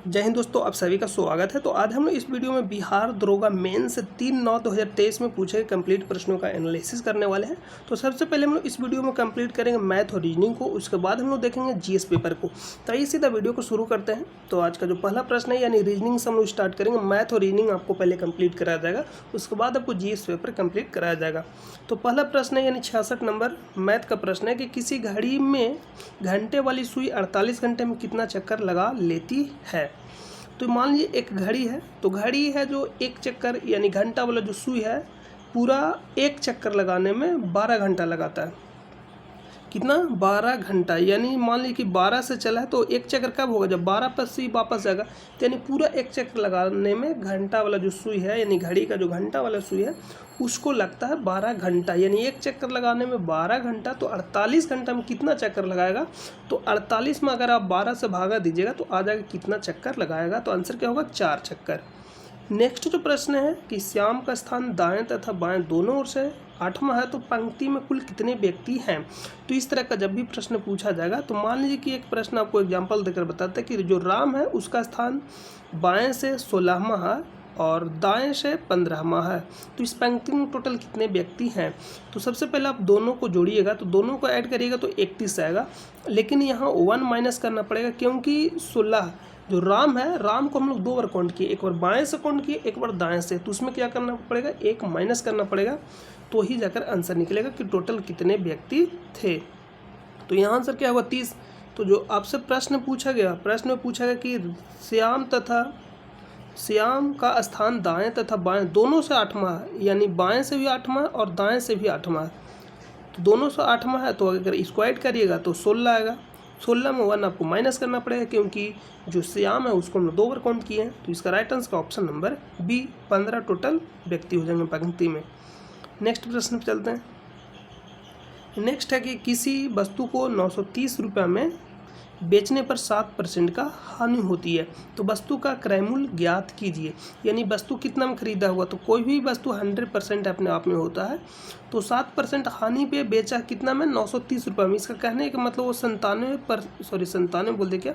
जय हिंद दोस्तों, आप सभी का स्वागत है। तो आज हम लोग इस वीडियो में बिहार दरोगा मेंस 3/9/2023 में पूछे गए कंप्लीट प्रश्नों का एनालिसिस करने वाले हैं। तो सबसे पहले हम लोग इस वीडियो में कंप्लीट करेंगे मैथ और रीजनिंग को, उसके बाद हम लोग देखेंगे जीएस पेपर को। तो आइए सीधा वीडियो को शुरू करते हैं। तो आज का जो पहला प्रश्न है यानी रीजनिंग से हम लोग स्टार्ट करेंगे। मैथ और रीजनिंग आपको पहले कंप्लीट कराया जाएगा, उसके बाद आपको जीएस पेपर कंप्लीट कराया जाएगा। तो पहला प्रश्न है यानी 66 नंबर मैथ का प्रश्न है कि किसी घड़ी में घंटे वाली सुई 48 घंटे में कितना चक्कर लगा लेती है। तो मान लीजिए एक घड़ी है, तो घड़ी है जो एक चक्कर यानी घंटा वाला जो सुई है पूरा एक चक्कर लगाने में 12 घंटा लगाता है। कितना? 12 घंटा। यानी मान लीजिए कि 12 से चला है तो एक चक्कर कब होगा? जब 12 पर से वापस जाएगा। तो यानी पूरा एक चक्कर लगाने में घंटा वाला जो सुई है यानी घड़ी का जो घंटा वाला सुई है उसको लगता है 12 घंटा। यानी एक चक्कर लगाने में 12 घंटा, तो 48 घंटा में कितना चक्कर लगाएगा? तो 48 में अगर आप 12 से भागा दीजिएगा तो आ जाएगा कितना चक्कर लगाएगा। तो आंसर क्या होगा? 4 चक्कर। नेक्स्ट जो प्रश्न है कि श्याम का स्थान दाएं तथा बाएं दोनों ओर से 8वां है, तो पंक्ति में कुल कितने व्यक्ति हैं? तो इस तरह का जब भी प्रश्न पूछा जाएगा तो मान लीजिए कि एक प्रश्न आपको एग्जांपल देकर बताता है कि जो राम है उसका स्थान बाएं से 16वां है और दाएं से 15वां है, तो इस पंक्ति में टोटल कितने व्यक्ति हैं? तो सबसे पहले आप दोनों को जोड़िएगा, तो दोनों को ऐड करिएगा तो 31 आएगा। लेकिन यहाँ 1 माइनस करना पड़ेगा क्योंकि 16 जो राम है, राम को हम लोग 2 बार काउंट किए, एक बार बाएं से काउंट किए, एक बार दाएं से। तो उसमें क्या करना पड़ेगा? 1 माइनस करना पड़ेगा, तो ही जाकर आंसर निकलेगा कि टोटल कितने व्यक्ति थे। तो यहाँ आंसर क्या हुआ? 30। तो जो आपसे प्रश्न पूछा गया, प्रश्न में पूछा गया कि श्याम का स्थान दाएं तथा बाएं दोनों से 8वां है, यानी बाएं से भी 8वां और दाएं से भी 8वां है। तो दोनों से 8वां है, तो अगर इसको ऐड करिएगा तो 16 आएगा। 16 में 1 आपको माइनस करना पड़ेगा क्योंकि जो श्याम है उसको हम 2 बार काउंट किए हैं। तो इसका राइट आंसर का ऑप्शन नंबर बी, 15 टोटल व्यक्ति हो जाएंगे पंक्ति में। नेक्स्ट प्रश्न पर चलते हैं। नेक्स्ट है कि किसी वस्तु को 930 रुपये में बेचने पर 7% का हानि होती है, तो वस्तु का क्रय मूल्य ज्ञात कीजिए। यानी वस्तु कितना में खरीदा हुआ, तो कोई भी वस्तु 100% अपने आप में होता है, तो 7% हानि पे बेचा कितना में? 930 रुपये में। इसका कहने का मतलब वो 97 बोल दे क्या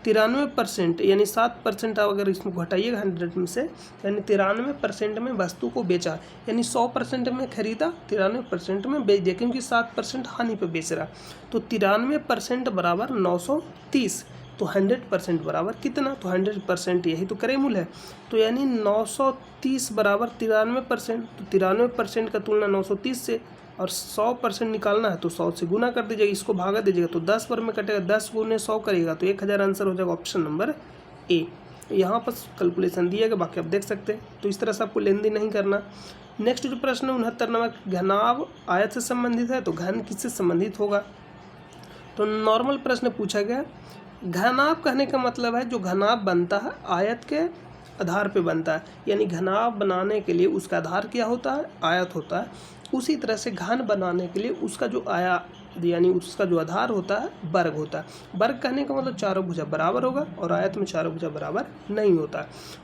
93%, यानी 7% अगर इसमें घटाइएगा 100 में से, यानी 93% में वस्तु को बेचा। यानी 100% में खरीदा, 93% में बेच दिया क्योंकि 7% हानि पे बेच रहा। तो 93% बराबर 930, तो 100% बराबर कितना? तो 100% यही तो क्रय मूल्य है। तो यानी 930 बराबर 93%, तो 93% का तुलना 930 से, और 100% निकालना है तो 100 से गुना कर दीजिएगा, इसको भागा दीजिएगा तो 10 पर में कटेगा, 10 गुने 100 करिएगा तो 1000 आंसर हो जाएगा ऑप्शन नंबर ए। यहाँ पर कैलकुलेशन दिया गया, बाकी आप देख सकते हैं। तो इस तरह से आपको लेन देन नहीं करना। नेक्स्ट जो प्रश्न है 69 नंबर, घनाभ आयत से संबंधित है, तो घन किससे संबंधित होगा? तो नॉर्मल प्रश्न पूछा गया। घनाभ कहने का मतलब है जो घनाभ बनता है आयत के आधार पे बनता है, यानी घनाभ बनाने के लिए उसका आधार क्या होता है? आयत होता है। उसी तरह से घन बनाने के लिए उसका जो यानी उसका जो आधार होता है वर्ग होता है। वर्ग कहने का मतलब चारों भुजा बराबर होगा और आयत में चारों भुजा बराबर नहीं होता।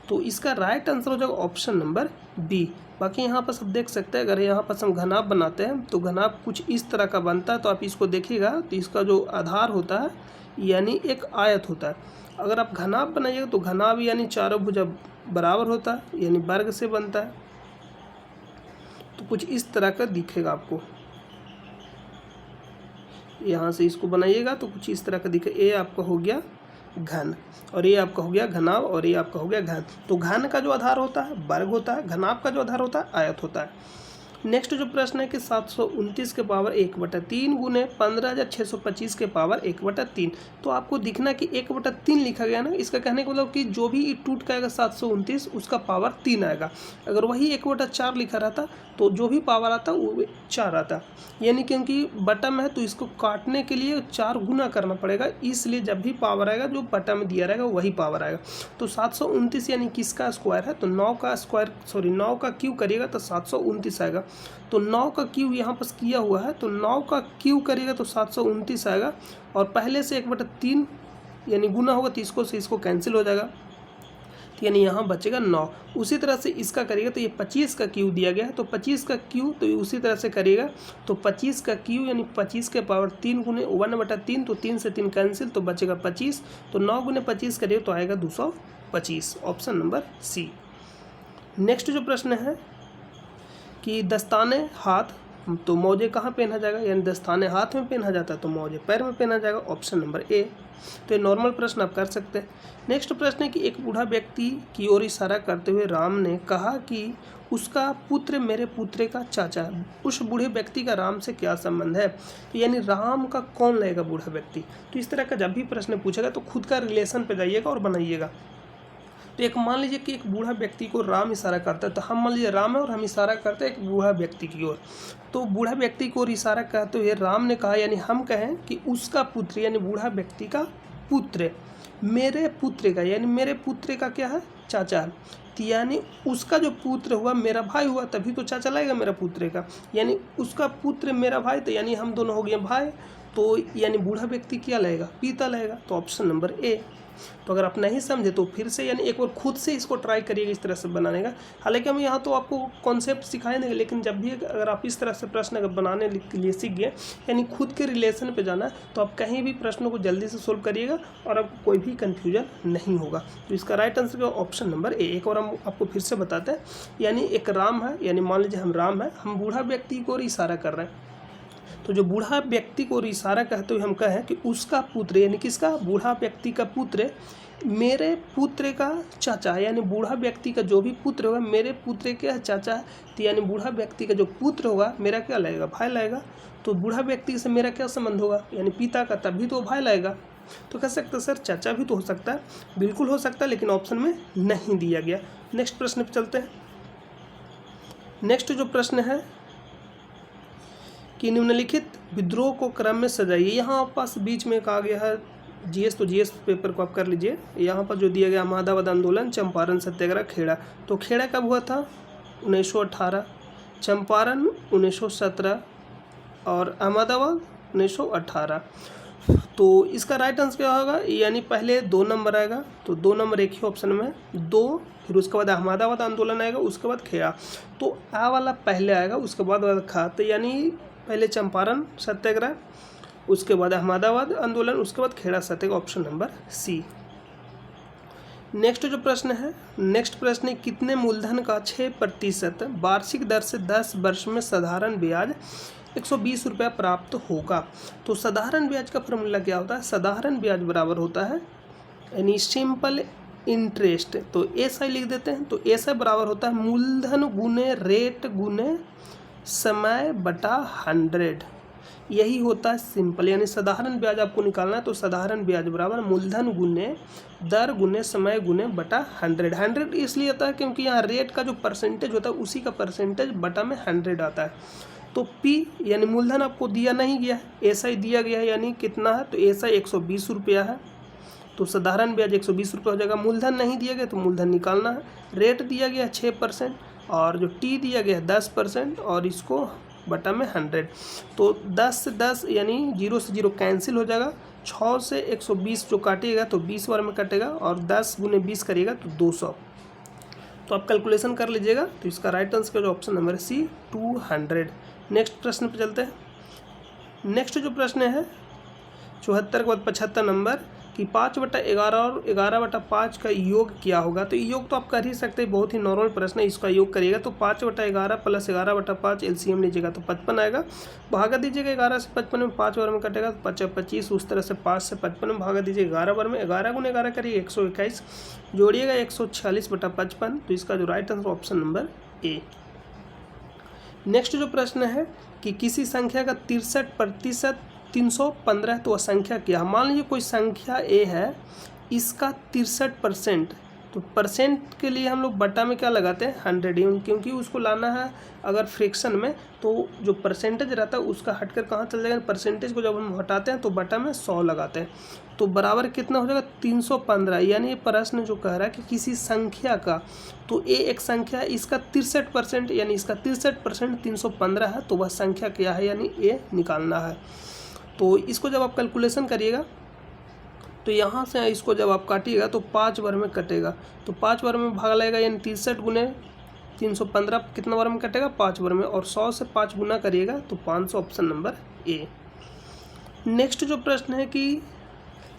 तो इसका राइट आंसर हो जाएगा ऑप्शन नंबर बी। बाकी यहाँ पर सब देख सकते हैं, अगर यहाँ पर हम घनाभ बनाते हैं तो घनाभ कुछ इस तरह का बनता है। तो आप इसको देखिएगा तो इसका जो आधार होता है यानी एक आयत होता है। अगर आप घनाभ बनाइएगा तो घनाभ यानी चारों भुजा बराबर होता है, यानी वर्ग से बनता है। तो कुछ इस तरह का दिखेगा आपको, यहाँ से इसको बनाइएगा तो कुछ इस तरह का दिखे। ये आपका हो गया घन और ये आपका हो गया घनाभ और ये आपका हो गया घन। तो घन का जो आधार होता है वर्ग होता है, घनाभ का जो आधार होता है आयत होता है। नेक्स्ट जो प्रश्न है कि 729 के पावर 1/3 गुने 15,625 के पावर 1/3। तो आपको दिखना कि 1/3 लिखा गया ना, इसका कहने का मतलब कि जो भी टूट का आएगा 729 उसका पावर 3 आएगा। अगर वही 1/4 लिखा रहता तो जो भी पावर आता वो 4 आता। यानी क्योंकि बटा में है तो इसको काटने के लिए 4 गुना करना पड़ेगा, इसलिए जब भी पावर आएगा जो बटा में दिया रहेगा वही पावर आएगा। तो 729 यानी किसका स्क्वायर है? तो 9 का क्यूब करिएगा तो 729 आएगा। तो 9 का क्यूब यहाँ पर किया हुआ है, तो 9 का क्यूब करिएगा तो 729 आएगा। और पहले से 1/3 यानी गुना होगा तो इसको से इसको कैंसिल हो जाएगा। तो यानी यहाँ बचेगा 9। उसी तरह से इसका करिएगा तो ये 25 का क्यू दिया गया है, तो 25 का क्यू तो उसी तरह से करिएगा, तो 25 का क्यू यानी 25 के पावर 3 गुने 1/3, तो 3 से 3 कैंसिल, तो बचेगा 25, तो 9 गुने 25 करिए तो आएगा 225, ऑप्शन नंबर सी। नेक्स्ट जो प्रश्न है कि दस्ताने हाथ, तो मौजे कहाँ पहना जाएगा, यानी दस्ताने हाथ में पहना जाता है तो मौजे पैर में पहना जाएगा, ऑप्शन नंबर ए। तो ये नॉर्मल प्रश्न आप कर सकते हैं। नेक्स्ट प्रश्न है कि एक बूढ़ा व्यक्ति की ओर इशारा करते हुए राम ने कहा कि उसका पुत्र मेरे पुत्र का चाचा। उस बूढ़े व्यक्ति का राम से क्या संबंध है, तो यानी राम का कौन लगेगा बूढ़ा व्यक्ति। तो इस तरह का जब भी प्रश्न पूछेगा तो खुद का रिलेशन पे जाइएगा और बनाइएगा। तो एक मान लीजिए कि एक बूढ़ा व्यक्ति को राम इशारा करता है, तो हम मान लीजिए राम है और हम इशारा करते हैं एक बूढ़ा व्यक्ति की ओर, तो बूढ़ा व्यक्ति को इशारा करते हुए राम ने कहा, यानी हम कहें कि उसका पुत्र यानी बूढ़ा व्यक्ति का पुत्र मेरे पुत्र का, यानी मेरे पुत्र का क्या है, चाचा है, तो यानी उसका जो पुत्र हुआ मेरा भाई हुआ, तभी तो चाचा लगेगा मेरा पुत्र का, यानी उसका पुत्र मेरा भाई, तो यानी हम दोनों हो गए भाई, तो यानी बूढ़ा व्यक्ति क्या लगेगा, पिता लगेगा, तो ऑप्शन नंबर ए। तो अगर आप नहीं समझे तो फिर से यानी एक बार खुद से इसको ट्राई करिएगा इस तरह से बनाने का। हालांकि हम यहाँ तो आपको कॉन्सेप्ट सिखाए देंगे, लेकिन जब भी अगर आप इस तरह से प्रश्न अगर बनाने के लिए सीख गए, यानी खुद के रिलेशन पे जाना, तो आप कहीं भी प्रश्नों को जल्दी से सोल्व करिएगा और आपको कोई भी कन्फ्यूजन नहीं होगा। तो इसका राइट आंसर का ऑप्शन नंबर ए। एक और हम आपको फिर से बताते हैं, यानी एक राम है, यानी मान लीजिए हम राम है, हम बूढ़ा व्यक्ति को इशारा कर रहे हैं, तो जो बूढ़ा व्यक्ति को इशारा कहते हुए हम कहें कि उसका पुत्र, यानी किसका, बूढ़ा व्यक्ति का पुत्र मेरे पुत्र का चाचा, यानी बूढ़ा व्यक्ति का जो भी पुत्र होगा मेरे पुत्र के चाचा है, तो यानी बूढ़ा व्यक्ति का जो पुत्र होगा मेरा क्या लगेगा, भाई लगेगा। तो बूढ़ा व्यक्ति से मेरा क्या संबंध होगा, यानी पिता का, तभी तो भाई लगेगा। तो कह सकते हैं सर चाचा भी तो हो सकता है, बिल्कुल हो सकता है, लेकिन ऑप्शन में नहीं दिया गया। नेक्स्ट प्रश्न पर चलते हैं। नेक्स्ट जो प्रश्न है कि निम्नलिखित विद्रोह को क्रम में सजाइए। यहाँ पास बीच में कहा गया है जीएस, तो जीएस पेपर को आप कर लीजिए। यहाँ पर जो दिया गया अहमदाबाद आंदोलन, चंपारण सत्याग्रह, खेड़ा। तो खेड़ा कब हुआ था, 1918, चंपारण 1917 और अहमदाबाद 1918। तो इसका राइट आंसर क्या होगा, यानी पहले 2 नंबर आएगा, तो 2 नंबर एक ही ऑप्शन में 2, फिर उसके बाद अहमदाबाद आंदोलन आएगा, उसके बाद खेड़ा। तो आ वाला पहले आएगा, उसके बाद खा, तो यानी पहले चंपारण सत्याग्रह, उसके बाद अहमदाबाद आंदोलन, उसके बाद खेड़ा सत्याग्रह, ऑप्शन नंबर सी। नेक्स्ट जो प्रश्न है, नेक्स्ट प्रश्न है कितने मूलधन का 6% वार्षिक दर से 10 वर्ष में साधारण ब्याज 120 रुपया प्राप्त होगा। तो साधारण ब्याज का फॉर्मूला क्या होता है, साधारण ब्याज बराबर होता है यानी सिंपल इंटरेस्ट, तो ऐसा लिख देते हैं। तो ऐसा बराबर होता है मूलधन गुने रेट गुने समय बटा 100, यही होता है सिंपल। यानी साधारण ब्याज आपको निकालना है, तो साधारण ब्याज बराबर मूलधन गुने दर गुने समय गुने बटा 100। 100 इसलिए आता है क्योंकि यहाँ रेट का जो परसेंटेज होता है उसी का परसेंटेज बटा में 100 आता है। तो P यानी मूलधन आपको दिया नहीं गया है, ऐसा ही दिया गया है, यानी कितना है, तो ऐसा 120 रुपया है, तो साधारण ब्याज 120 रुपये हो जाएगा। मूलधन नहीं दिया गया तो मूलधन निकालना है। रेट दिया गया 6% और जो T दिया गया 10% और इसको बटा में 100, तो 10 से 10 यानी 0 से 0 कैंसिल हो जाएगा। 6 से 120 जो काटिएगा तो 20 बार में कटेगा और 10 गुने 20 करिएगा तो 200। तो आप कैलकुलेशन कर लीजिएगा। तो इसका राइट आंसर का जो ऑप्शन नंबर सी 200। नेक्स्ट प्रश्न पर चलते हैं। नेक्स्ट जो प्रश्न है 74 के बाद 75 नंबर कि 5/11 और 11/5 का योग क्या होगा। तो योग तो आप कर ही सकते हैं, बहुत ही नॉर्मल प्रश्न है। इसका योग करिएगा तो 5/11 प्लस 11/5 एलसीएम लीजिएगा तो 55 आएगा। भागा दीजिएगा 11 से 55 में, 5 बार में कटेगा तो 25। उस तरह से 5 से 55 में भागा दीजिए 11 बार में, 11 गुने 11 करिए 121, जोड़िएगा 146/55। तो इसका जो right answer option number A. Next जो प्रश्न है कि किसी संख्या का 63% 315, तो वह संख्या क्या है। मान लीजिए कोई संख्या ए है, इसका 63%, तो परसेंट के लिए हम लोग बटा में क्या लगाते हैं 100, क्योंकि उसको लाना है अगर फ्रैक्शन में तो जो परसेंटेज रहता है उसका हटकर कहाँ चल जाएगा, परसेंटेज को जब हम हटाते हैं तो बटा में 100 लगाते हैं। तो बराबर कितना हो जाएगा 315। यानी ये प्रश्न जो कह रहा है कि किसी संख्या का, तो ए एक संख्या है, इसका 63% यानी इसका 63% 315 है, तो वह संख्या क्या है यानी ए निकालना है। तो इसको जब आप कैलकुलेशन करिएगा तो यहाँ से इसको जब आप काटिएगा तो 5 बार में कटेगा, तो 5 बार में भाग लगेगा, यानी 63 गुने 315 कितना बार में कटेगा, 5 बार में, और 100 से 5 गुना करिएगा तो 500, ऑप्शन नंबर ए। नेक्स्ट जो प्रश्न है कि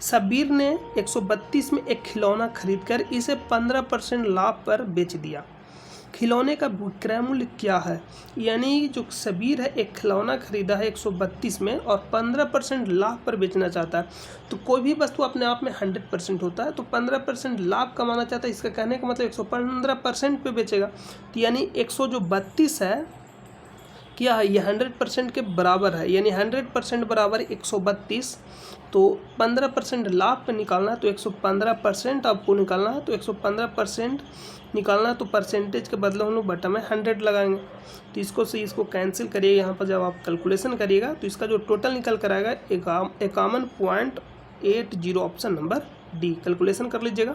शब्बीर ने 132 में एक खिलौना खरीदकर इसे 15% लाभ पर बेच दिया। खिलौने का विक्रय मूल्य क्या है? यानी जो शब्बीर है एक खिलौना खरीदा है 132 में और 15% लाभ पर बेचना चाहता है। तो कोई भी वस्तु अपने आप में 100% होता है, तो 15% लाभ कमाना चाहता है, इसका कहने का मतलब 115% पे बेचेगा। तो यानी 132 है क्या है, ये 100% के बराबर है, यानी 100% बराबर 132। तो 15% लाभ पे निकालना है तो 115% आपको निकालना है, तो 115% निकालना है तो परसेंटेज के बदले हम लोग बटा में 100 लगाएंगे। तो इसको से इसको कैंसिल करिए, यहाँ पर जब आप कैलकुलेशन करिएगा तो इसका जो टोटल निकल कर आएगा 51.80, ऑप्शन नंबर डी। कैलकुलेशन कर लीजिएगा।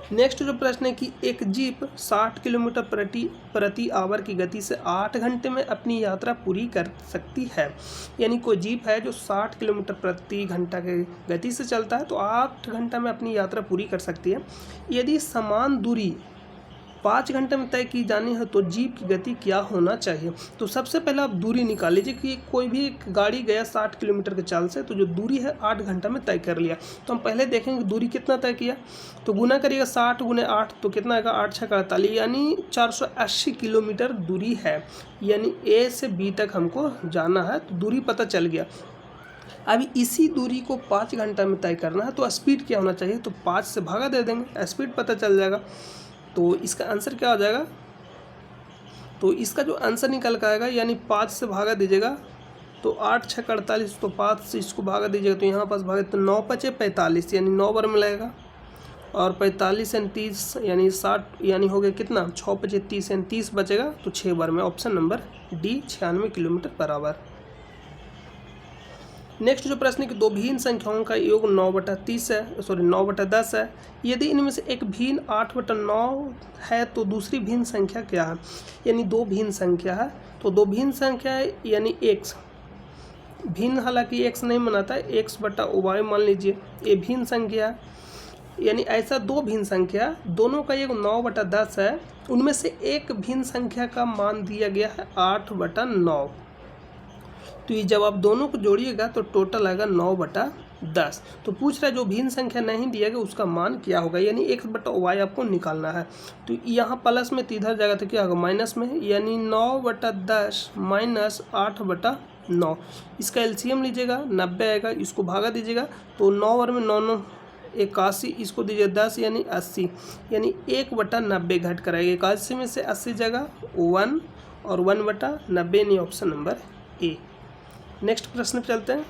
नेक्स्ट जो प्रश्न है कि एक जीप 60 किलोमीटर प्रति आवर की गति से 8 घंटे में अपनी यात्रा पूरी कर सकती है। यानी कोई जीप है जो 60 किलोमीटर प्रति घंटा के गति से चलता है, तो 8 घंटा में अपनी यात्रा पूरी कर सकती है। यदि समान दूरी 5 घंटे में तय की जानी है तो जीप की गति क्या होना चाहिए? तो सबसे पहले आप दूरी निकाल लीजिए कि कोई भी एक गाड़ी गया 60 किलोमीटर के चाल से, तो जो दूरी है 8 घंटा में तय कर लिया। तो हम पहले देखेंगे दूरी कितना तय किया, तो गुना करिएगा 60 गुने 8 तो कितना आएगा, 8 6 48, यानी 480 किलोमीटर दूरी है। यानी ए से बी तक हमको जाना है, तो दूरी पता चल गया। अभी इसी दूरी को 5 घंटा में तय करना है, तो स्पीड क्या होना चाहिए, तो 5 से भागा दे देंगे, स्पीड पता चल जाएगा। तो इसका आंसर क्या हो जाएगा, तो इसका जो आंसर निकल कर आएगा, यानी 5 से भागा दीजिएगा तो 8 6 48, तो 5 से इसको भागा दीजिएगा तो यहाँ पास भागे तो 9 5 45, यानी 9 बार में लगेगा, और 45 यानी 30 यानी 60, यानी हो गया कितना 6 5 30, यानी 30 बचेगा तो 6 बार में, ऑप्शन नंबर डी 96 किलोमीटर बराबर। नेक्स्ट जो प्रश्न है कि दो भिन्न संख्याओं का योग 9/30 है, 9/10 है। यदि इनमें से एक भिन्न 8/9 है तो दूसरी भिन्न संख्या क्या है? यानी दो भिन्न संख्या है, तो दो भिन्न संख्या है यानी x भिन्न, हालांकि x नहीं बनाता है, x/y मान लीजिए, ये भिन्न संख्या, यानी ऐसा दो भिन्न संख्या दोनों का योग 9/10 है, उनमें से एक भिन्न संख्या का मान दिया गया है 8/9। तो ये जब आप दोनों को जोड़िएगा तो टोटल आएगा 9/10। तो पूछ रहा है जो भिन्न संख्या नहीं दिया गया उसका मान क्या होगा, यानी x/y आपको निकालना है। तो यहाँ प्लस में इधर जाएगा तो क्या होगा माइनस में, यानी 9/10 माइनस 8/9। इसका एलसीएम लीजिएगा 90 आएगा, इसको भागा दीजिएगा तो 9 बार में 9 9 81, इसको दीजिए 10 यानी 80, यानी 1/90 घट कर आएगा। 81 में से 80 जगह 1 और 1/90, यानी ऑप्शन नंबर ए। नेक्स्ट प्रश्न पे चलते हैं।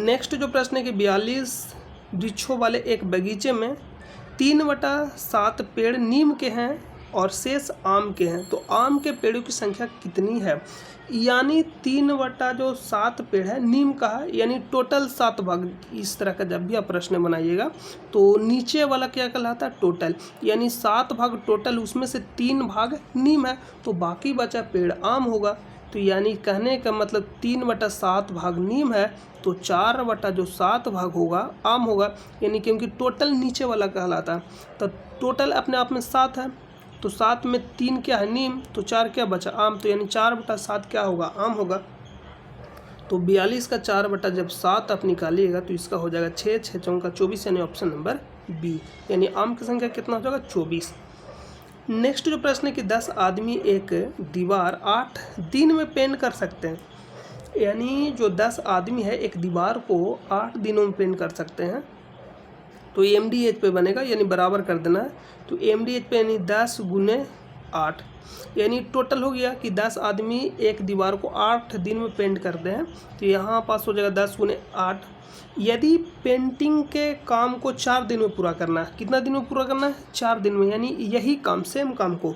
नेक्स्ट जो प्रश्न है कि 42 वृक्षों वाले एक बगीचे में 3/7 पेड़ नीम के हैं और शेष आम के हैं, तो आम के पेड़ों की संख्या कितनी है? यानी 3/7 पेड़ है, नीम का है, यानी टोटल 7 भाग। इस तरह का जब भी आप प्रश्न बनाइएगा तो नीचे वाला क्या कहलाता है, टोटल, यानी 7 भाग टोटल, उसमें से 3 भाग नीम है, तो बाकी बचा पेड़ आम होगा। तो यानी कहने का मतलब 3/7 भाग नीम है, तो 4/7 भाग होगा आम होगा, यानी क्योंकि टोटल नीचे वाला कहलाता है। तो टोटल अपने आप में 7 है, तो 7 में 3 क्या है नीम, तो 4 क्या बचा आम, तो यानी 4/7 क्या होगा आम होगा। तो 42 का 4/7 आप निकालिएगा तो इसका हो जाएगा 6 6 चौका 24, यानी ऑप्शन नंबर बी, यानी आम की संख्या कितना हो जाएगा 24। नेक्स्ट जो प्रश्न है कि 10 आदमी एक दीवार 8 दिन में पेंट कर सकते हैं, यानी जो 10 आदमी है एक दीवार को 8 दिनों में पेंट कर सकते हैं। तो MDH पे बनेगा, यानी बराबर कर देना है, तो MDH पे यानी 10 गुने 8, यानी टोटल हो गया कि 10 आदमी एक दीवार को 8 दिन में पेंट करते हैं, तो यहाँ पास हो जाएगा 10 गुने 8। यदि पेंटिंग के काम को 4 दिन में पूरा करना है, कितना दिन में पूरा करना है 4 दिन में, यानी यही काम सेम काम को,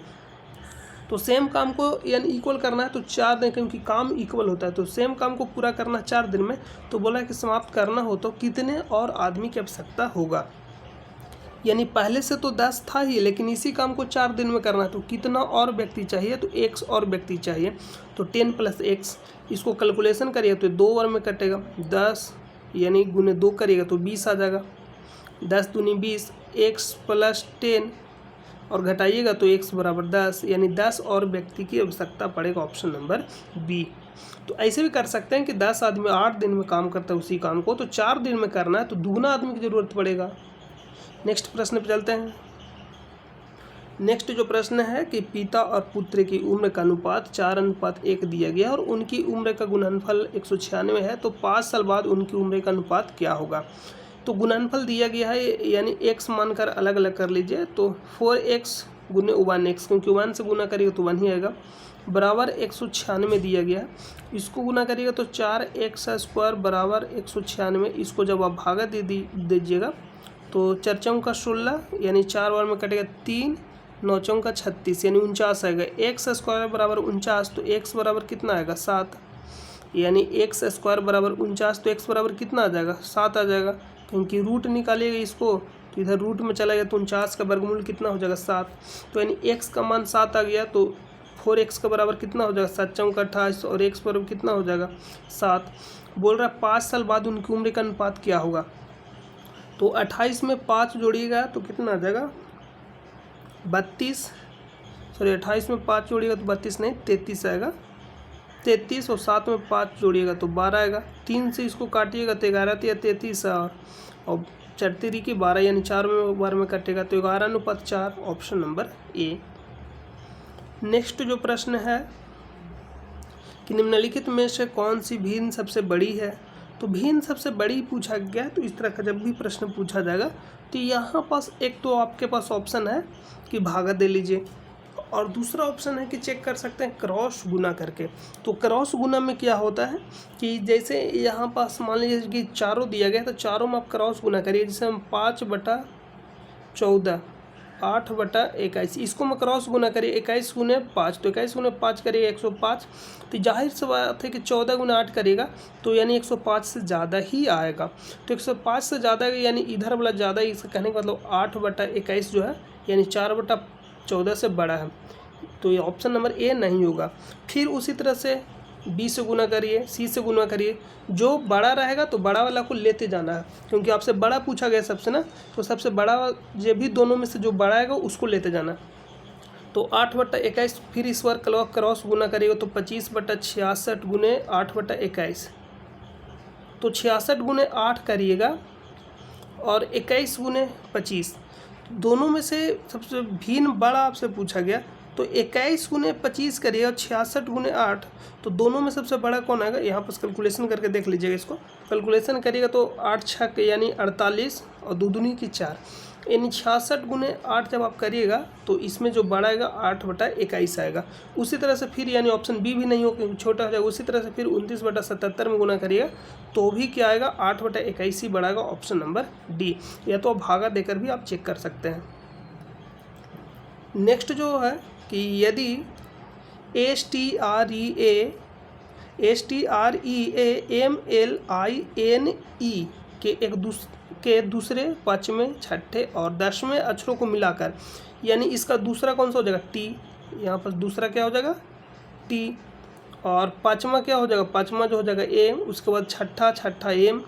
तो सेम काम को यानी इक्वल करना है तो 4 दिन, क्योंकि काम इक्वल होता है, तो सेम काम को पूरा करना है 4 दिन में। तो बोला कि समाप्त करना हो तो कितने और आदमी की आवश्यकता होगा। यानी पहले से तो 10 था ही, लेकिन इसी काम को 4 दिन में करना है, तो कितना और व्यक्ति चाहिए, तो x और व्यक्ति चाहिए। तो 10 + x, इसको कैलकुलेशन करिए तो 2 बार में कटेगा, 10 यानी गुने 2 करिएगा तो 20 आ जाएगा, 10 दूनी 20, x + 10 और घटाइएगा तो x = 10, यानी 10 और व्यक्ति की आवश्यकता पड़ेगा, ऑप्शन नंबर बी। तो ऐसे भी कर सकते हैं कि 10 आदमी 8 दिन में काम करता है उसी काम को, तो 4 दिन में करना है तो दुगना आदमी की ज़रूरत पड़ेगा। नेक्स्ट प्रश्न पर चलते हैं। नेक्स्ट जो प्रश्न है कि पिता और पुत्र की उम्र का अनुपात 4:1 दिया गया और उनकी उम्र का गुणनफल 196 है, तो 5 साल बाद उनकी उम्र का अनुपात क्या होगा। तो गुणनफल दिया गया है, यानी x मानकर अलग अलग कर लीजिए, तो 4x गुने 1x, क्योंकि 1 से गुना करिएगा तो 1 ही आएगा, बराबर 196 दिया गया। इसको गुना करिएगा तो 4x² बराबर 196, इसको जब आप भागा दीजिएगा तो 4 चौका 16, यानी 4 बार में कटेगा 3, 9 चौका 36, यानी 49 आएगा। x² बराबर 49, तो x बराबर कितना आएगा 7, यानी x² बराबर 49, तो x बराबर कितना आ जाएगा 7 आ जाएगा, क्योंकि रूट निकालिएगा इसको तो इधर रूट में चला गया तो 49 का वर्गमूल कितना हो जाएगा 7, तो यानी x का मान 7 आ गया, तो 4x का बराबर कितना हो जाएगा 7 चौका 28, और x बराबर कितना हो जाएगा 7। बोल रहा है 5 साल बाद उनकी उम्र का अनुपात क्या होगा, तो 28 में 5 जोड़िएगा तो कितना आ जाएगा 32, सॉरी 28 में 5 जोड़िएगा तो 32 नहीं 33 आएगा, 33, और 7 में 5 जोड़िएगा तो 12 आएगा, 3 से इसको काटिएगा तो 11 × 33 और 4 × 12, यानी 4 में बार में कटेगा तो 11:4, ऑप्शन नंबर ए। नेक्स्ट जो प्रश्न है कि निम्नलिखित में से कौन सी भिन्न सबसे बड़ी है, तो भिन्न सबसे बड़ी पूछा गया है। तो इस तरह का जब भी प्रश्न पूछा जाएगा तो यहाँ पास एक तो आपके पास ऑप्शन है कि भागा दे लीजिए, और दूसरा ऑप्शन है कि चेक कर सकते हैं क्रॉस गुना करके। तो क्रॉस गुना में क्या होता है कि जैसे यहाँ पास मान लीजिए कि चारों दिया गया, तो चारों में आप क्रॉस गुना करिए, जैसे हम 5/14 8/21, इसको मैं क्रॉस गुना करिए 21 गुने 5, तो 21 गुने 5 करिए 105, तो जाहिर सी बात है कि 14 गुना 8 करिएगा तो यानी 105 से ज़्यादा ही आएगा। तो 105 से ज़्यादा यानी इधर वाला ज़्यादा, इसका कहने का मतलब 8/21 जो है यानी 4/14 से बड़ा है, तो ये ऑप्शन नंबर ए नहीं होगा। फिर उसी तरह से बी से गुना करिए, सी से गुना करिए, जो बड़ा रहेगा तो बड़ा वाला को लेते जाना है, क्योंकि आपसे बड़ा पूछा गया सबसे ना, तो सबसे बड़ा जो भी दोनों में से जो बड़ा आएगा उसको लेते जाना। तो 8/21, फिर इस बार क्रॉस गुना करिएगा तो 25/66 गुने 8/21, तो 66 गुने 8 करिएगा और 21 गुने 25, दोनों में से सबसे भिन्न बड़ा आपसे पूछा गया, तो 21 गुने 25 करिए और 66 गुने 8, तो दोनों में सबसे बड़ा कौन आएगा। यहाँ पर कैलकुलेशन करके देख लीजिएगा, इसको कैलकुलेशन करिएगा तो 8 6 यानी 48 और 2 दूनी की 4, यानी 66 गुने 8 जब आप करिएगा तो इसमें जो बड़ा आएगा 8/21 आएगा। उसी तरह से फिर यानी ऑप्शन बी भी नहीं हो क्योंकि छोटा हो जाएगा। उसी तरह से फिर 29/77 में गुना करिएगा तो भी क्या आएगा 8/21 ही बड़ा आएगा, ऑप्शन नंबर डी। या तो भागा देकर भी आप चेक कर सकते हैं। नेक्स्ट जो है कि यदि STREAMLINE के दूसरे 5वें 6ठे और 10वें अक्षरों को मिलाकर, यानी इसका दूसरा कौन सा हो जाएगा टी, यहाँ पर दूसरा क्या हो जाएगा टी, और 5वां क्या हो जाएगा, 5वां जो हो जाएगा एम, उसके बाद छठा एम,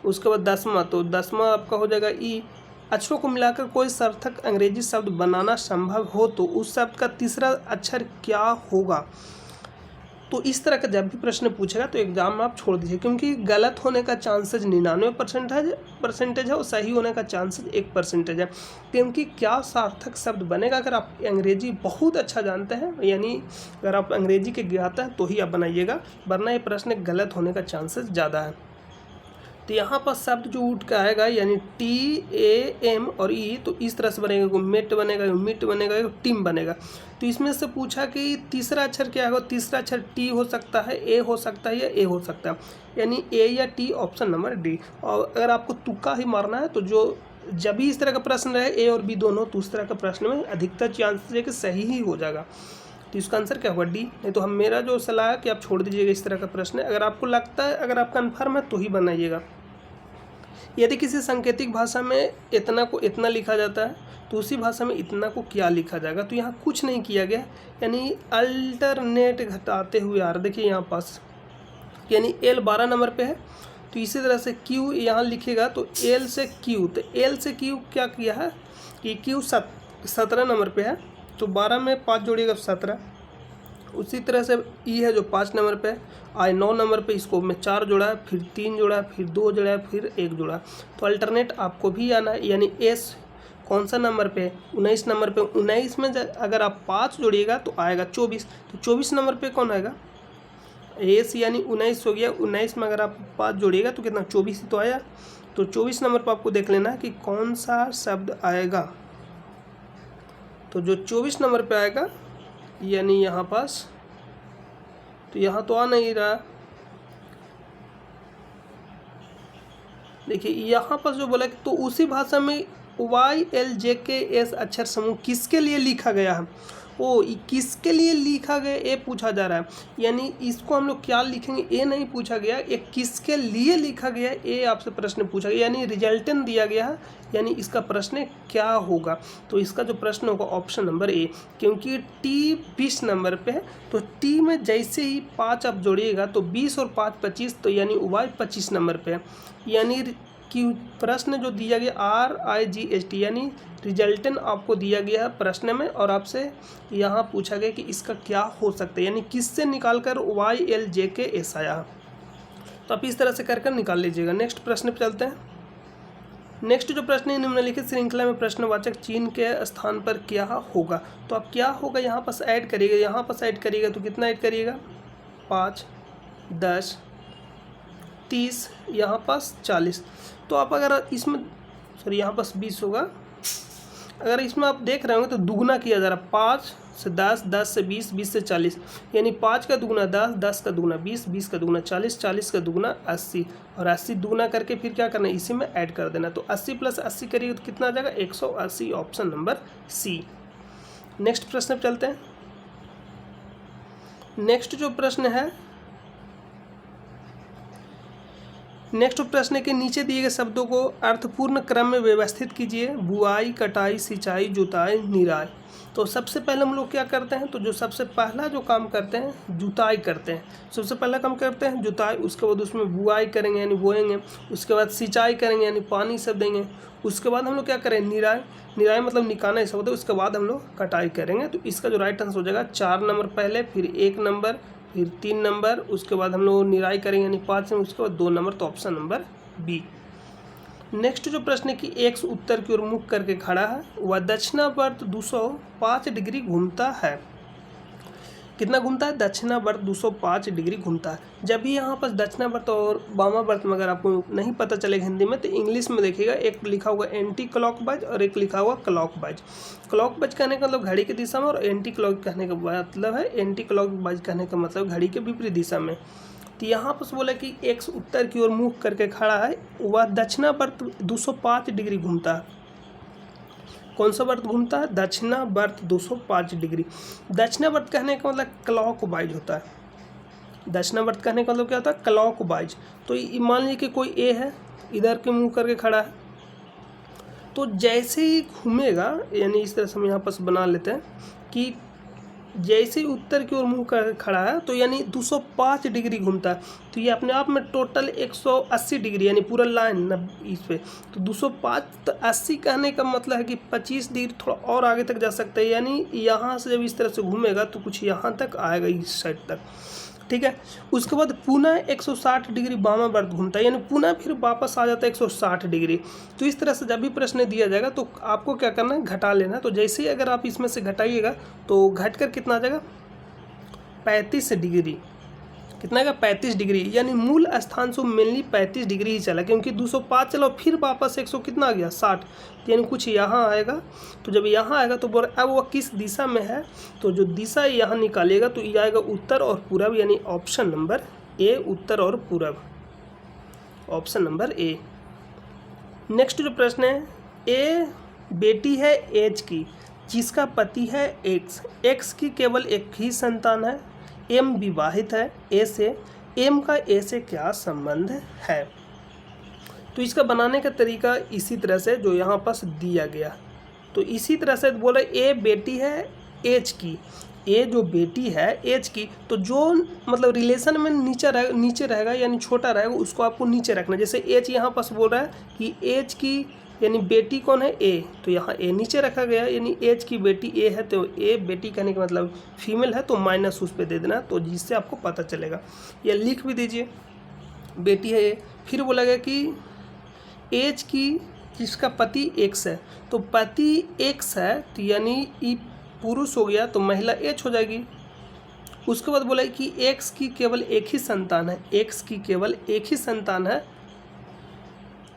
उसके बाद 10वां, तो 10वां आपका हो जाएगा ई। अक्षरों को मिलाकर कोई सार्थक अंग्रेजी शब्द बनाना संभव हो तो उस शब्द का तीसरा अक्षर क्या होगा। तो इस तरह का जब भी प्रश्न पूछेगा तो एग्जाम में आप छोड़ दीजिए, क्योंकि गलत होने का चांसेज 99% है और सही होने का चांसेज 1% है। क्योंकि क्या सार्थक शब्द बनेगा अगर आप अंग्रेजी बहुत अच्छा जानते हैं, यानी अगर आप अंग्रेजी के ज्ञाता हैं तो ही आप बनाइएगा, वरना ये प्रश्न गलत होने का चांसेस ज़्यादा है। तो यहाँ पर शब्द जो उठ का आएगा यानी TAM और ई, तो इस तरह से बनेगा, मेट बनेगा, मिट बनेगा, टीम बनेगा। तो इसमें से पूछा कि तीसरा अक्षर क्या होगा, तीसरा अक्षर टी हो सकता है, ए हो सकता है या ए हो सकता है, यानी ए या टी, ऑप्शन नंबर डी। और अगर आपको तुक्का ही मारना है तो जो जब भी इस तरह का प्रश्न रहे ए और बी दोनों, तो उस तरह का प्रश्न में अधिकतर चांसेस है कि सही ही हो जाएगा। तो इसका आंसर क्या होगा डी। नहीं तो हम मेरा जो सलाह है कि आप छोड़ दीजिएगा इस तरह का प्रश्न। अगर आपको लगता है, अगर आप कन्फर्म है तो ही बनाइएगा। यदि किसी सांकेतिक भाषा में इतना को इतना लिखा जाता है तो उसी भाषा में इतना को क्या लिखा जाएगा। तो यहाँ कुछ नहीं किया गया, यानी अल्टरनेट घटाते हुए आ रहा। देखिए यहाँ पास यानी L 12 नंबर पे है, तो इसी तरह से Q यहाँ लिखेगा तो L से Q, तो L से Q क्या किया है कि Q 17 नंबर पे है, तो 12 में 5 जोड़िएगा 17। उसी तरह से E है जो 5 नंबर पे है, I 9 नंबर पे, इसको में 4 जोड़ा है, फिर 3 जोड़ा है, फिर 2 जोड़ा है, फिर 1 जोड़ा। तो अल्टरनेट आपको भी आना है, यानी S कौन सा नंबर पे है, 19 नंबर पे। 19 में अगर आप 5 जोड़िएगा तो आएगा 24, तो 24 नंबर पे कौन आएगा, एस यानी 19 हो गया। 19 में अगर आप 5 जोड़िएगा तो कितना 24 ही तो आया। तो 24 नंबर पर आपको देख लेना है कि कौन सा शब्द आएगा। तो जो 24 नंबर पे आएगा यानी यहाँ पास, तो यहाँ तो आ नहीं रहा। देखिए यहाँ पर जो बोला तो उसी भाषा में YLJKS अक्षर समूह किसके लिए लिखा गया है, ओ किसके लिए लिखा गया ये पूछा जा रहा है। यानी इसको हम लोग क्या लिखेंगे ये नहीं पूछा गया, ये किसके लिए लिखा गया ये आपसे प्रश्न पूछा गया, यानी रिजल्टेंट दिया गया है, यानी इसका प्रश्न क्या होगा। तो इसका जो प्रश्न होगा ऑप्शन नंबर ए, क्योंकि T 20 नंबर पे है, तो T में जैसे ही 5 आप जोड़िएगा तो 20 और 5 25, तो यानी Y 25 नंबर पे है। यानी कि प्रश्न जो दिया गया RIGST यानी रिजल्टेंट आपको दिया गया है प्रश्न में, और आपसे यहाँ पूछा गया कि इसका क्या हो सकता है, यानी किससे निकाल कर YLJKS आया। तो आप इस तरह से कर निकाल लीजिएगा। नेक्स्ट प्रश्न पे चलते हैं। नेक्स्ट जो प्रश्न है, निम्नलिखित श्रृंखला में प्रश्नवाचक चिन्ह के स्थान पर क्या होगा। तो आप क्या होगा यहाँ पर ऐड करिएगा, यहाँ पर ऐड करिएगा तो कितना ऐड करिएगा 5 10 30, यहाँ पास 40। तो आप अगर इसमें यहाँ पास 20 होगा, अगर इसमें आप देख रहे होंगे तो दुगना किया जा रहा है, 5 से 10, 10 से 20, 20 से 40, यानी 5 का दुगना 10, 10 का दुगना 20, 20 का दुगना 40, 40 का दुगना 80, और 80 दुगना करके फिर क्या करना है इसी में ऐड कर देना। तो 80 + 80 करिएगा तो कितना आ जाएगा 180, ऑप्शन नंबर सी। नेक्स्ट प्रश्न पर चलते हैं। नेक्स्ट जो प्रश्न है, नेक्स्ट प्रश्न के नीचे दिए गए शब्दों को अर्थपूर्ण क्रम में व्यवस्थित कीजिए। बुआई, कटाई, सिंचाई, जुताई, निराई। तो सबसे पहले हम लोग क्या करते हैं, तो जो सबसे पहला जो काम करते हैं जुताई करते हैं। सबसे पहला काम करते हैं जुताई, उसके बाद उसमें बुआई करेंगे यानी बोएंगे, उसके बाद सिंचाई करेंगे यानी पानी सब देंगे, उसके बाद हम लोग क्या करें निराई, निराई मतलब निकालना ऐसा होता है, उसके बाद हम लोग कटाई करेंगे। तो इसका जो राइट आंसर हो जाएगा 4 नंबर पहले, फिर 1 नंबर, फिर 3 नंबर, उसके बाद हम लोग निराई करेंगे यानी 5 में, उसके बाद 2 नंबर, तो ऑप्शन नंबर बी। नेक्स्ट जो प्रश्न है कि एक्स उत्तर की ओर मुख करके खड़ा है, वह दक्षिणावर्त 205 डिग्री घूमता है। कितना घूमता है, दक्षिणावर्त 205 डिग्री घूमता है। जब भी यहाँ पर दक्षिणावर्त और वामावर्त में अगर आपको नहीं पता चलेगा हिंदी में, तो इंग्लिश में देखिएगा एक लिखा हुआ एंटी क्लॉकवाइज और एक लिखा हुआ क्लॉकवाइज। क्लॉकवाइज कहने का मतलब घड़ी की दिशा में, और एंटी क्लॉक कहने का मतलब है, एंटी क्लॉकवाइज कहने का मतलब घड़ी के विपरीत दिशा में। तो यहाँ पर बोला कि एक्स उत्तर की ओर मुख करके खड़ा है, वह दक्षिणावर्त 205 डिग्री घूमता है। कौन सा वर्त घूमता है, दक्षिणावर्त 205 डिग्री। दक्षिणावर्त कहने का मतलब क्लॉकवाइज होता है। दक्षिणावर्त कहने का मतलब क्या होता है, क्लॉकवाइज। तो मान लीजिए कि कोई ए है, इधर के मुंह करके खड़ा है, तो जैसे ही घूमेगा, यानी इस तरह से हम यहाँ पर बना लेते हैं कि जैसे ही उत्तर की ओर मुंह कर खड़ा है तो यानी 205 डिग्री घूमता है। तो ये अपने आप में टोटल 180 डिग्री, यानी पूरा लाइन इस पे। तो 205 तो 80 कहने का मतलब है कि 25 डिग्री थोड़ा और आगे तक जा सकते हैं, यानी यहाँ से जब इस तरह से घूमेगा तो कुछ यहाँ तक आएगा, इस साइड तक, ठीक है। उसके बाद पुनः 160 डिग्री वामावर्त घूमता है, यानी पुनः फिर वापस आ जाता है 160 डिग्री। तो इस तरह से जब भी प्रश्न दिया जाएगा तो आपको क्या करना है, घटा लेना है। तो जैसे ही अगर आप इसमें से घटाइएगा तो घट कर कितना आ जाएगा 35 डिग्री। कितना आएगा 35 डिग्री, यानी मूल स्थान से मेनली 35 डिग्री ही चला, क्योंकि 205 चला फिर वापस 100 कितना आ गया 60, यानी कुछ यहाँ आएगा। तो जब यहाँ आएगा तो अब वह किस दिशा में है, तो जो दिशा यहाँ निकालेगा तो ये आएगा उत्तर और पूरब, यानी ऑप्शन नंबर ए, उत्तर और पूरब, ऑप्शन नंबर ए। नेक्स्ट जो प्रश्न है, ए बेटी है एच की, जिसका पति है एक्स। एक्स की केवल एक ही संतान है, एम विवाहित है ए से, एम का ए से क्या संबंध है। तो इसका बनाने का तरीका इसी तरह से जो यहाँ पास दिया गया, तो इसी तरह से बोल रहे ए बेटी है एच की, ए जो बेटी है एच की, तो जो मतलब रिलेशन में नीचे रहेगा यानी छोटा रहेगा उसको आपको नीचे रखना। जैसे एच यहाँ पास बोल रहा है कि एच की यानी बेटी कौन है ए, तो यहाँ ए नीचे रखा गया, यानी एच की बेटी ए है, तो ए बेटी कहने का मतलब फीमेल है, तो माइनस उस पर दे देना, तो जिससे आपको पता चलेगा। या लिख भी दीजिए बेटी है ए। फिर बोला गया कि एच की जिसका पति एक्स है, तो पति एक्स है तो यानी ई पुरुष हो गया, तो महिला एच हो जाएगी। उसके बाद बोला कि एक्स की केवल एक ही संतान है, एक्स की केवल एक ही संतान है,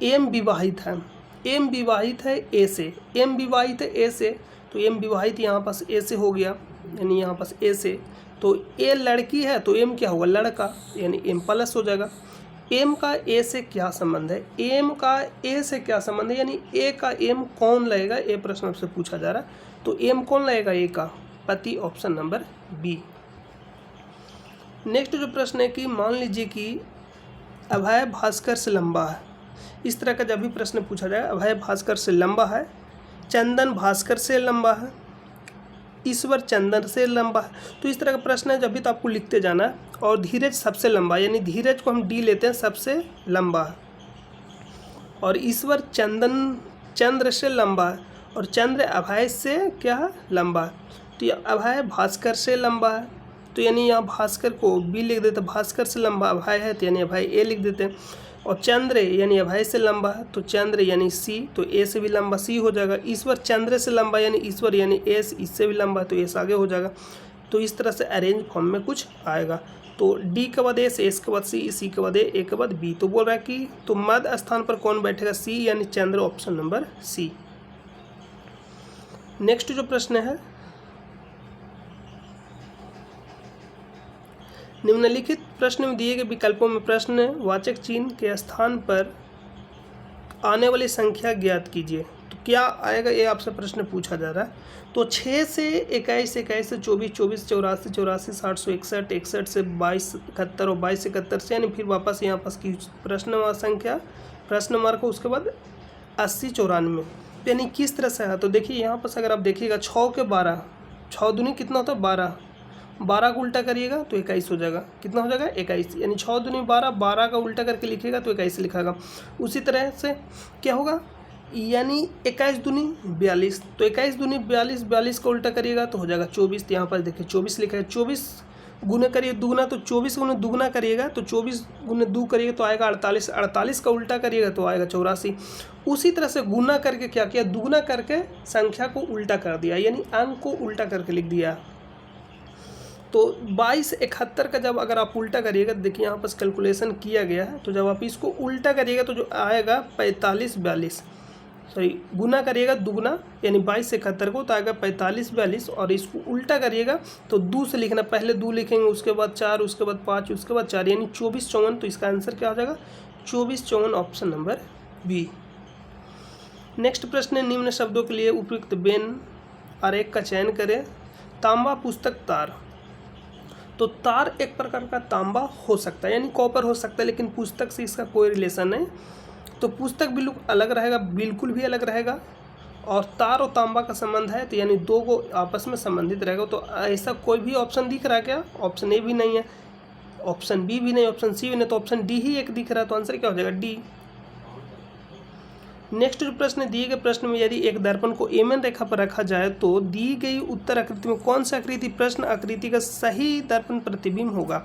एम विवाहित है, एम विवाहित है ए से, एम विवाहित है ए से, तो एम विवाहित यहाँ पास ए से हो गया, यानी यहाँ पास ए से, तो ए लड़की है तो एम क्या होगा लड़का, यानी एम प्लस हो जाएगा। एम का ए से क्या संबंध है, एम का ए से क्या संबंध है, यानी ए का एम कौन लगेगा, ये प्रश्न आपसे पूछा जा रहा है, तो एम कौन लगेगा ए का, पति, ऑप्शन नंबर बी। नेक्स्ट जो प्रश्न है कि मान लीजिए कि अभय भास्कर से लंबा है, इस तरह का जब भी प्रश्न पूछा जाए, अभय भास्कर से लंबा है, चंदन भास्कर से लंबा है, ईश्वर चंदन से लंबा है, तो इस तरह का प्रश्न है जब भी तो आपको लिखते जाना है। और धीरज सबसे लंबा, यानी धीरज को हम डी लेते हैं, सबसे लंबा है, और ईश्वर चंद्र से लंबा है, और चंद्र अभय से क्या है लंबा है, तो अभय भास्कर से लंबा है, तो यानी यहाँ भास्कर को बी लिख देते, भास्कर से लंबा अभय है तो यानी अभय ए लिख देते हैं, और चंद्र यानी अभय से लंबा है तो चंद्र यानी सी, तो ए से भी लंबा सी हो जाएगा। ईश्वर चंद्र से लंबा यानी ईश्वर यानी एस, इससे भी लंबा तो एस आगे हो जाएगा। तो इस तरह से अरेंज फॉर्म में कुछ आएगा, तो डी के बाद एस, एस के बाद सी के बाद ए के बाद बी। तो बोल रहा है कि तो मध्य स्थान पर कौन बैठेगा, सी यानी चंद्र, ऑप्शन नंबर सी। नेक्स्ट जो प्रश्न है, निम्नलिखित प्रश्न में दिए गए विकल्पों में प्रश्न वाचक चिन्ह के स्थान पर आने वाली संख्या ज्ञात कीजिए। तो क्या आएगा, ये आपसे प्रश्न पूछा जा रहा है। तो 6 से 21, 21 से 24, 24 से 84, 84 60 से 61, 61 से 22 71 और 22 से 71 से, यानी फिर वापस यहाँ पास की प्रश्न संख्या प्रश्न मार्क, उसके बाद 80 94, यानी किस तरह से है। तो देखिए यहाँ पास अगर आप देखिएगा 6 के 12, 6 दूनी कितना होता है 12, 12 को उल्टा करिएगा तो 21 हो जाएगा, कितना हो जाएगा 21, यानी 6 दूनी 12, 12 का उल्टा करके लिखिएगा तो 21 लिखागा। उसी तरह से क्या होगा, यानी 21 दूनी 42, तो 21 दूनी 42, 42 का उल्टा करिएगा तो हो जाएगा 24, तो यहाँ पर देखिए 24 लिखा है, 24 गुना करिए दुगना, तो 24 गुना दुगना करिएगा तो 24 गुना 2 करिएगा तो आएगा 48, 48 का उल्टा करिएगा तो आएगा 84। उसी तरह से गुना करके क्या किया, दुगना करके संख्या को उल्टा कर दिया, यानी अंक को उल्टा करके लिख दिया। तो 22 71 का जब अगर आप उल्टा करिएगा, देखिए यहाँ पर कैलकुलेशन किया गया है, तो जब आप इसको उल्टा करिएगा तो जो आएगा 45 42, सॉरी गुना करिएगा दुगना यानी 22 से 71 को तो आएगा 45 42, और इसको उल्टा करिएगा तो 2 से लिखना, पहले 2 लिखेंगे उसके बाद 4 उसके बाद 5 उसके बाद 4, यानी 24 54, तो इसका आंसर क्या हो जाएगा 24 54, ऑप्शन नंबर बी। नेक्स्ट प्रश्न है, निम्न शब्दों के लिए उपयुक्त वेन आरेख का चयन करें। तांबा पुस्तक तार, तो तार एक प्रकार का तांबा हो सकता है यानी कॉपर हो सकता है, लेकिन पुस्तक से इसका कोई रिलेशन नहीं, तो पुस्तक बिल्कुल अलग रहेगा, बिल्कुल भी अलग रहेगा, और तार और तांबा का संबंध है तो यानी दो को आपस में संबंधित रहेगा। तो ऐसा कोई भी ऑप्शन दिख रहा है क्या, ऑप्शन ए भी नहीं है, ऑप्शन बी भी नहीं, ऑप्शन सी भी नहीं, तो ऑप्शन डी ही एक दिख रहा है, तो आंसर क्या हो जाएगा डी। नेक्स्ट जो प्रश्न दिए गए प्रश्न में यदि एक दर्पण को एमएन रेखा पर रखा जाए तो दी गई उत्तर आकृति में कौन सा आकृति प्रश्न आकृति का सही दर्पण प्रतिबिंब होगा,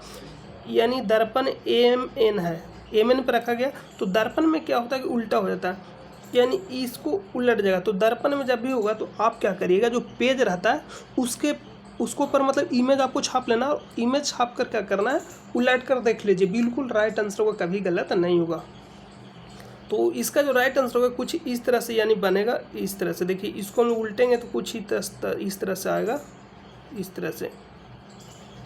यानी दर्पण एमएन है, एमएन पर रखा गया, तो दर्पण में क्या होता है कि उल्टा हो जाता है, यानी इसको उलट जाएगा। तो दर्पण में जब भी होगा तो आप क्या करिएगा, जो पेज रहता है उसको पर मतलब इमेज आपको छाप लेना, और इमेज छाप कर क्या करना है उलट कर देख लीजिए, बिल्कुल राइट आंसर होगा, कभी गलत नहीं होगा। तो इसका जो राइट आंसर होगा कुछ इस तरह से यानी बनेगा, इस तरह से देखिए, इसको हम उल्टेंगे तो कुछ इस तरह से आएगा, इस तरह से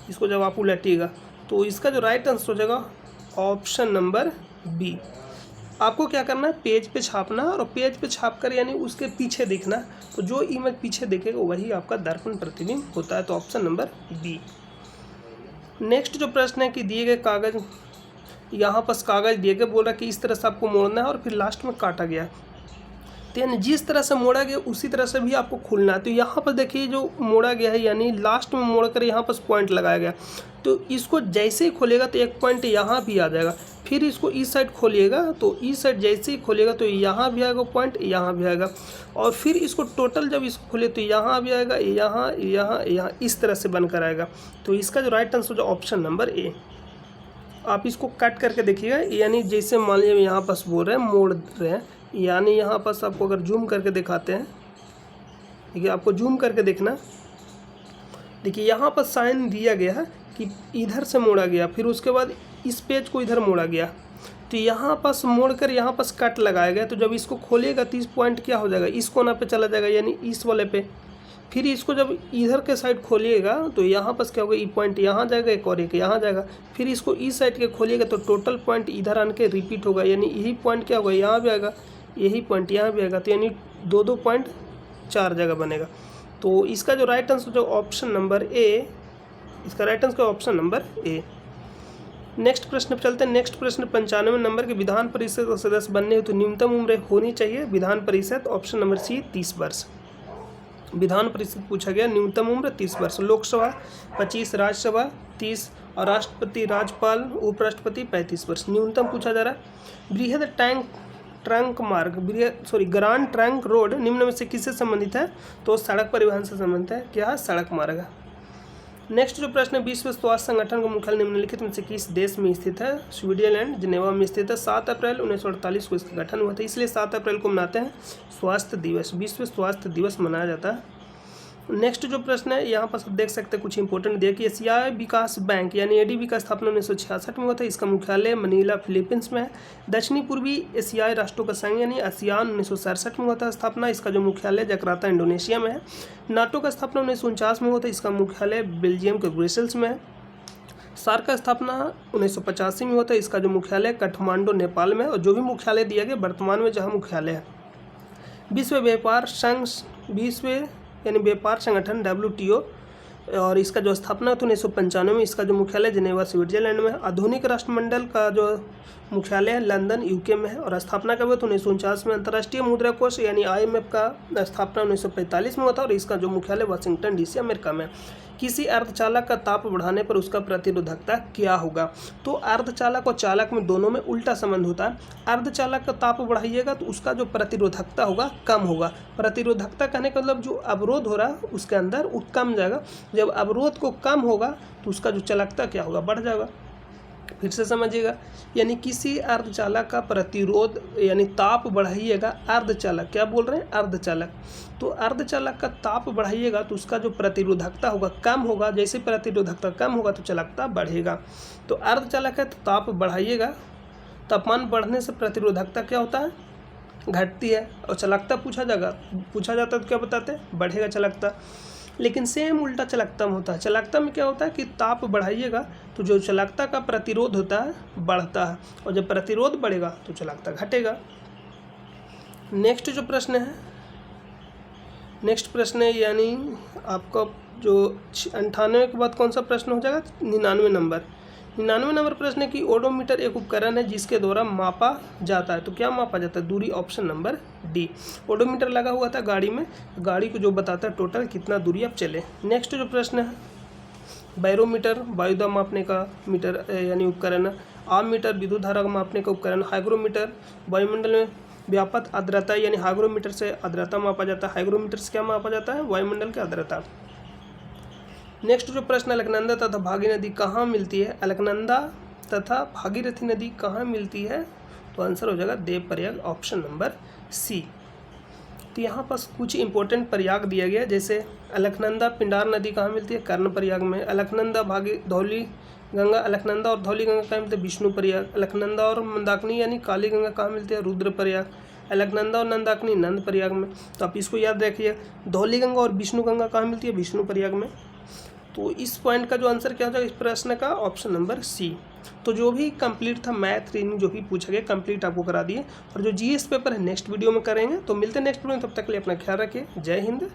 इसको जब आप उलटिएगा तो इसका जो राइट आंसर हो जाएगा ऑप्शन नंबर बी। आपको क्या करना है, पेज पे छापना, और पेज पे छाप कर यानी उसके पीछे देखना, तो जो इमेज पीछे देखेगा वही आपका दर्पण प्रतिबिंब होता है, तो ऑप्शन नंबर बी। नेक्स्ट जो प्रश्न है कि दिए गए कागज यहाँ पर कागज़ दे के बोल रहा कि इस तरह से आपको मोड़ना है और फिर लास्ट में काटा गया। तो यानी जिस तरह से मोड़ा गया उसी तरह से भी आपको खोलना है। तो यहाँ पर देखिए जो मोड़ा गया है यानी लास्ट में मोड़ कर यहाँ पर पॉइंट लगाया गया, तो इसको जैसे ही खोलेगा तो एक पॉइंट यहाँ भी आ जाएगा। फिर इसको इस साइड खोलिएगा तो इस साइड जैसे ही खोलिएगा तो यहाँ भी आएगा पॉइंट, यहाँ भी आएगा। और फिर इसको टोटल जब इसको खोले तो यहाँ भी आएगा, यहाँ यहाँ यहाँ, इस तरह से बनकर आएगा। तो इसका जो राइट आंसर जो ऑप्शन नंबर ए। आप इसको कट करके देखिएगा, यानी जैसे मान लीजिए यहाँ पास बोल रहे हैं मोड़ रहे हैं, यानी यहाँ पास आपको अगर जूम करके दिखाते हैं, देखिए आपको जूम करके देखना, देखिए यहाँ पर साइन दिया गया है कि इधर से मोड़ा गया, फिर उसके बाद इस पेज को इधर मोड़ा गया, तो यहाँ पास मोड़ कर यहाँ पास कट लगाया गया। तो जब इसको खोलिएगा तो इस पॉइंट क्या हो जाएगा, इस कोना पे चला जाएगा यानी इस वाले पे। फिर इसको जब इधर के साइड खोलिएगा तो यहाँ पास क्या होगा, ये पॉइंट यहाँ जाएगा एक और एक यहाँ जाएगा। फिर इसको इस साइड के खोलिएगा तो टोटल पॉइंट इधर आने के रिपीट होगा, यानी यही पॉइंट क्या होगा, यहाँ भी आएगा, यही पॉइंट यहाँ भी आएगा। तो यानी दो पॉइंट 4 जगह बनेगा। तो इसका जो राइट आंसर जो ऑप्शन नंबर ए, इसका right answer option number A. Next प्रश्न पर चलते हैं। नेक्स्ट प्रश्न 95 नंबर के विधान परिषद का सदस्य बनने हेतु न्यूनतम उम्र होनी चाहिए। Vidhan Parishad option number C 30 वर्ष। विधान परिषद पूछा गया, न्यूनतम उम्र 30 वर्ष। लोकसभा 25, राज्यसभा 30 और राष्ट्रपति, राज्यपाल, उपराष्ट्रपति 35 वर्ष। न्यूनतम पूछा जा रहा है। बृहद ट्रंक मार्ग, ग्रांड ट्रंक रोड निम्न में से किससे संबंधित है, तो सड़क परिवहन से संबंधित है। क्या है, सड़क मार्ग है। नेक्स्ट जो प्रश्न है, विश्व स्वास्थ्य संगठन का मुख्यालय निम्नलिखित में से किस देश में स्थित है, स्विट्जरलैंड जिनेवा में स्थित है। 7 अप्रैल 1948 को इसका गठन हुआ था, इसलिए 7 अप्रैल को मनाते हैं स्वास्थ्य दिवस, विश्व स्वास्थ्य दिवस मनाया जाता है। नेक्स्ट जो प्रश्न है, यहाँ पर सब देख सकते हैं कुछ इंपॉर्टेंट दिया कि एशियाई विकास बैंक यानी एडीबी का स्थापना 1966 में हुआ था। इसका मुख्यालय मनीला फिलीपींस में है। दक्षिणी पूर्वी एशियाई राष्ट्रों का संघ यानी आसियान 1967 में हुआ था स्थापना, इसका जो मुख्यालय जकार्ता इंडोनेशिया में है। नाटो का स्थापना 1949 में हुआ था, इसका मुख्यालय बेल्जियम के ब्रसेल्स में है। सार्क का स्थापना 1985 में हुआ था, इसका जो मुख्यालय काठमांडू नेपाल में है। और जो भी मुख्यालय दिया गया वर्तमान में जहाँ मुख्यालय है। विश्व व्यापार संघ, यानी व्यापार संगठन WTO, और इसका जो स्थापना था 1995 में, इसका जो मुख्यालय जिनेवा स्विट्जरलैंड में है। आधुनिक राष्ट्रमंडल का जो मुख्यालय है लंदन UK में है और स्थापना कब हुआ तो 1949 में। अंतर्राष्ट्रीय मुद्रा कोष यानी IMF का स्थापना 1945 में हुआ था और इसका जो मुख्यालय वाशिंगटन DC अमेरिका में। किसी अर्धचालक का ताप बढ़ाने पर उसका प्रतिरोधकता क्या होगा, तो अर्धचालक और चालक में दोनों में उल्टा संबंध होता है। अर्धचालक का ताप बढ़ाइएगा तो उसका जो प्रतिरोधकता होगा कम होगा। प्रतिरोधकता कहने का मतलब जो अवरोध हो रहा है उसके अंदर वो कम जाएगा, जब अवरोध को कम होगा तो उसका जो चालकता क्या होगा, बढ़ जाएगा। फिर से समझिएगा, यानी किसी अर्धचालक का प्रतिरोध यानी ताप बढ़ाइएगा, अर्धचालक क्या बोल रहे हैं, अर्धचालक, तो अर्धचालक का ताप बढ़ाइएगा तो उसका जो प्रतिरोधकता होगा कम होगा। जैसे प्रतिरोधकता कम होगा तो चालकता बढ़ेगा। तो अर्धचालक है तो ताप बढ़ाइएगा, तापमान बढ़ने से प्रतिरोधकता क्या होता है, घटती है। और चालकता पूछा जाता है तो क्या बताते हैं, बढ़ेगा चालकता। लेकिन सेम उल्टा चालकता में होता है। चालकता में क्या होता है कि ताप बढ़ाइएगा तो जो चालकता का प्रतिरोध होता है बढ़ता है, और जब प्रतिरोध बढ़ेगा तो चालकता घटेगा। नेक्स्ट जो प्रश्न है, यानी आपका जो 98 के बाद कौन सा प्रश्न हो जाएगा, 99 नंबर। 99 नंबर प्रश्न है कि ओडोमीटर एक उपकरण है जिसके द्वारा मापा जाता है, तो क्या मापा जाता है, दूरी, ऑप्शन नंबर डी। ओडोमीटर लगा हुआ था गाड़ी में, गाड़ी को जो बताता है टोटल कितना दूरी आप चले। नेक्स्ट जो प्रश्न है, बैरोमीटर वायुदाब मापने का मीटर यानी उपकरण है। आर्मीटर विद्युत धारा मापने का उपकरण। हाइग्रोमीटर वायुमंडल में व्यापक आर्द्रता यानी हाइग्रोमीटर से आर्द्रता मापा जाता है। हाइग्रोमीटर से क्या मापा जाता है, वायुमंडल की आर्द्रता। नेक्स्ट जो प्रश्न, अलकनंदा तथा भागीरथी नदी कहाँ मिलती है, अलकनंदा तथा भागीरथी नदी कहाँ मिलती है, तो आंसर हो जाएगा देवप्रयाग, ऑप्शन नंबर सी। तो यहाँ पास कुछ इंपॉर्टेंट प्रयाग दिया गया, जैसे अलकनंदा पिंडार नदी कहाँ मिलती है, कर्णप्रयाग में। अलकनंदा धौली गंगा, अलकनंदा और धौली गंगा कहाँ मिलती है, विष्णुप्रयाग। अलकनंदा और मंदाकिनी यानी काली गंगा कहाँ मिलती है, रुद्रप्रयाग। अलकनंदा और मंदाकिनी नंदप्रयाग में। तो आप इसको याद रखिए, धौली गंगा और विष्णु गंगा कहाँ मिलती है, विष्णुप्रयाग में। तो इस पॉइंट का जो आंसर क्या हो जाएगा इस प्रश्न का, ऑप्शन नंबर सी। तो जो भी कंप्लीट था मैथ रीजनिंग जो भी पूछा गया कंप्लीट आपको करा दिए, और जो GS पेपर है नेक्स्ट वीडियो में करेंगे। तो मिलते हैं नेक्स्ट वीडियो में, तब तक के लिए अपना ख्याल रखिए। जय हिंद,